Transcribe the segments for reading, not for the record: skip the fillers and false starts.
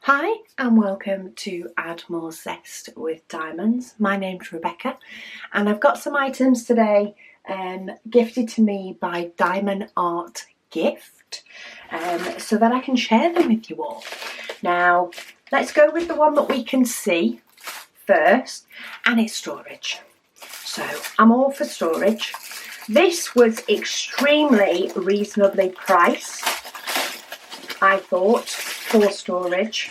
Hi and welcome to Add More Zest with Diamonds. My name's Rebecca and I've got some items today gifted to me by Diamond Art Gift so that I can share them with you all. Now let's go with the one that we can see first, and it's storage. So I'm all for storage. This was extremely reasonably priced, I thought, for storage.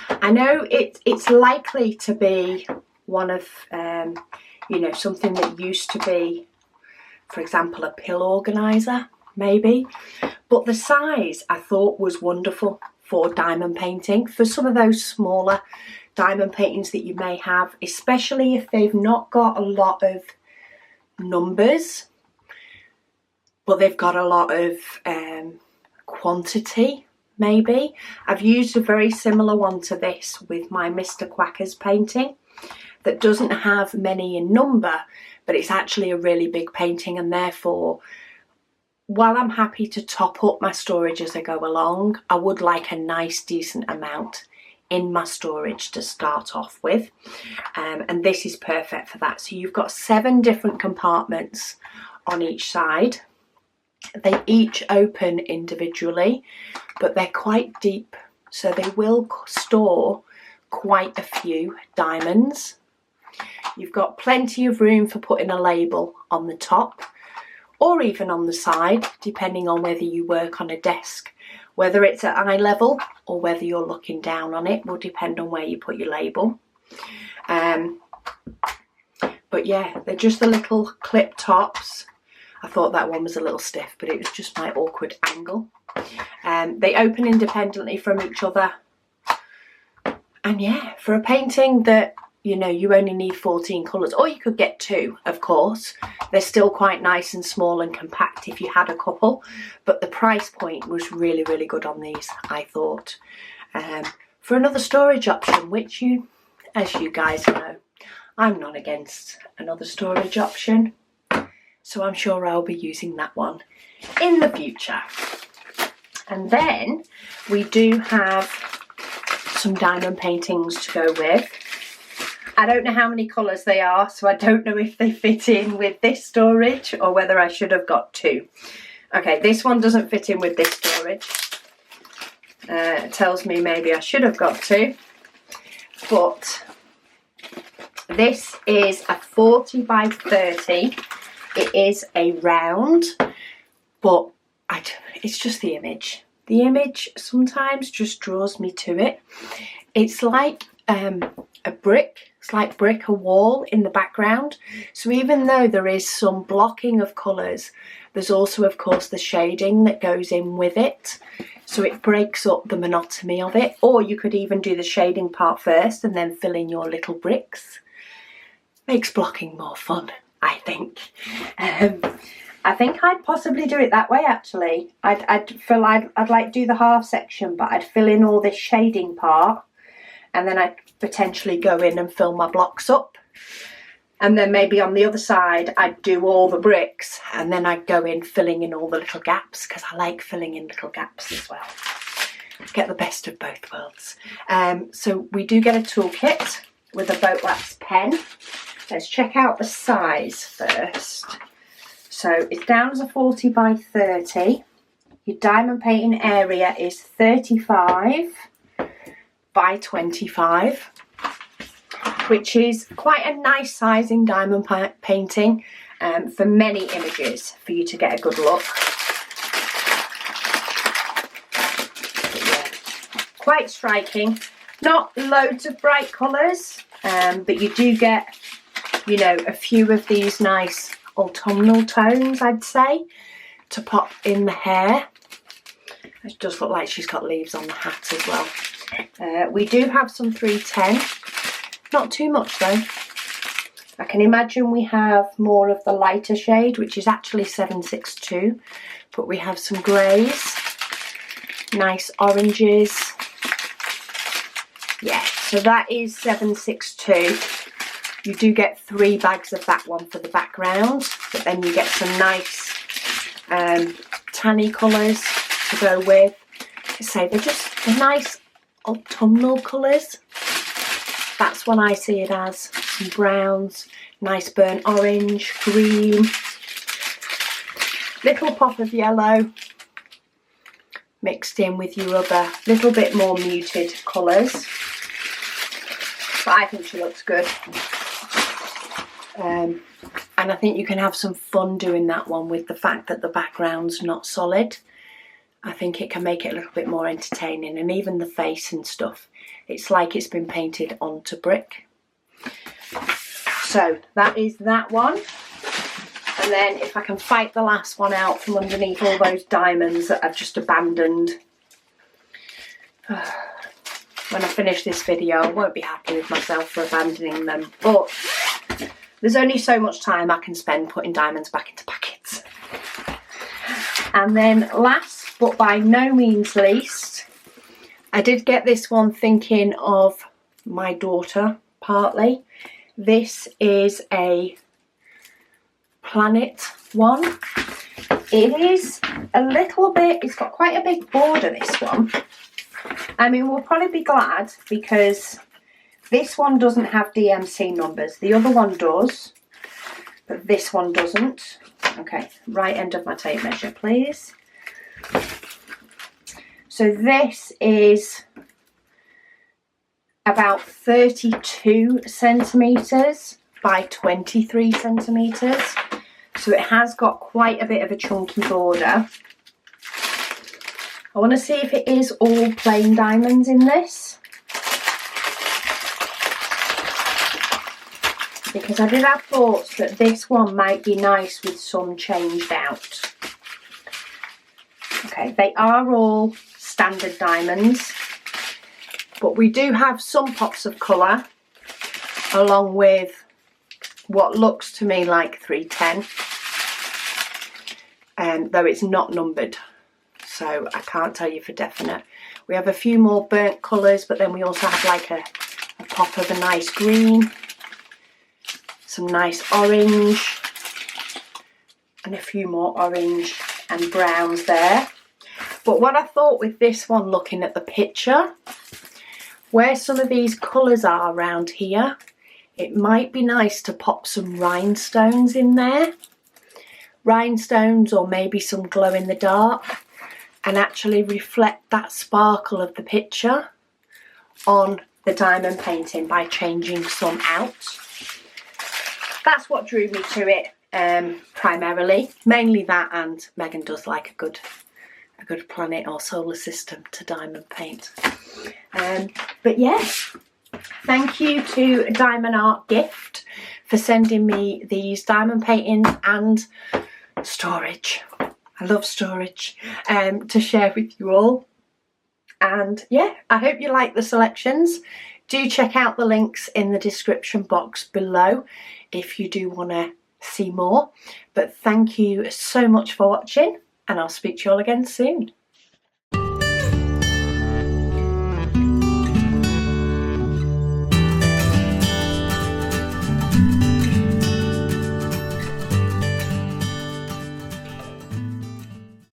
I know it's likely to be one of something that used to be, for example, a pill organizer maybe, but the size I thought was wonderful for diamond painting, for some of those smaller diamond paintings that you may have, especially if they've not got a lot of numbers but they've got a lot of quantity. Maybe. I've used a very similar one to this with my Mr. Quacker's painting that doesn't have many in number, but it's actually a really big painting, and therefore while I'm happy to top up my storage as I go along, I would like a nice decent amount in my storage to start off with, and this is perfect for that. So you've got 7 different compartments on each side. They each open individually, but they're quite deep, so they will store quite a few diamonds. You've got plenty of room for putting a label on the top or even on the side, depending on whether you work on a desk. Whether it's at eye level or whether you're looking down on it will depend on where you put your label. But yeah, they're just the little clip tops. I thought that one was a little stiff, but it was just my awkward angle. They open independently from each other. And yeah, for a painting that, you only need 14 colours, or you could get 2, of course. They're still quite nice and small and compact if you had a couple. But the price point was really, really good on these, I thought. For another storage option, which as you guys know, I'm not against another storage option. So I'm sure I'll be using that one in the future. And then we do have some diamond paintings to go with. I don't know how many colours they are, so I don't know if they fit in with this storage or whether I should have got 2. Okay, this one doesn't fit in with this storage. It tells me maybe I should have got 2. But this is a 40 by 30. It is a round, but it's just the image. The image sometimes just draws me to it. It's like a brick. It's like brick, a wall in the background. So even though there is some blocking of colours, there's also, of course, the shading that goes in with it. So it breaks up the monotony of it. Or you could even do the shading part first and then fill in your little bricks. Makes blocking more fun, I think. I think I'd possibly do it that way, actually. I'd like do the half section, but I'd fill in all this shading part, and then I'd potentially go in and fill my blocks up. And then maybe on the other side, I'd do all the bricks, and then I'd go in filling in all the little gaps, because I like filling in little gaps as well. Get the best of both worlds. So we do get a toolkit with a boat wax pen. Let's check out the size first. So it's down as a 40 by 30. Your diamond painting area is 35 by 25, which is quite a nice sizing diamond painting for many images for you to get a good look. But yeah, quite striking. Not loads of bright colours, but you do get a few of these nice autumnal tones, I'd say, to pop in the hair. It does look like she's got leaves on the hat as well. We do have some 310, not too much though. I can imagine we have more of the lighter shade, which is actually 762, but we have some greys, nice oranges. Yeah, so that is 762. You do get 3 bags of that one for the background, but then you get some nice tanny colours to go with. So they're nice autumnal colours. That's what I see it as. Some browns, nice burnt orange, green, little pop of yellow mixed in with your other little bit more muted colours. But I think she looks good. And I think you can have some fun doing that one with the fact that the background's not solid. I think it can make it a little bit more entertaining, and even the face and stuff, it's like it's been painted onto brick. So that is that one. And then if I can fight the last one out from underneath all those diamonds that I've just abandoned. When I finish this video, I won't be happy with myself for abandoning them, but there's only so much time I can spend putting diamonds back into packets. And then last but by no means least, I did get this one thinking of my daughter partly. This is a planet one. It is a little bit, it's got quite a big border, this one. I mean, we'll probably be glad because this one doesn't have DMC numbers. The other one does, but this one doesn't. Okay, right end of my tape measure, please. So this is about 32 centimetres by 23 centimetres. So it has got quite a bit of a chunky border. I want to see if it is all plain diamonds in this, because I did have thoughts that this one might be nice with some changed out. Okay, they are all standard diamonds, but we do have some pops of colour along with what looks to me like 310, though it's not numbered, so I can't tell you for definite. We have a few more burnt colours, but then we also have like a pop of a nice green, some nice orange, and a few more orange and browns there. But what I thought with this one, looking at the picture, where some of these colours are around here, it might be nice to pop some rhinestones in there. Rhinestones, or maybe some glow in the dark, and actually reflect that sparkle of the picture on the diamond painting by changing some out. That's what drew me to it primarily. Mainly that, and Megan does like a good planet or solar system to diamond paint. But yes, thank you to Diamond Art Gift for sending me these diamond paintings and storage. I love storage, to share with you all. And yeah, I hope you like the selections. Do check out the links in the description box below if you do want to see more. But thank you so much for watching, and I'll speak to you all again soon.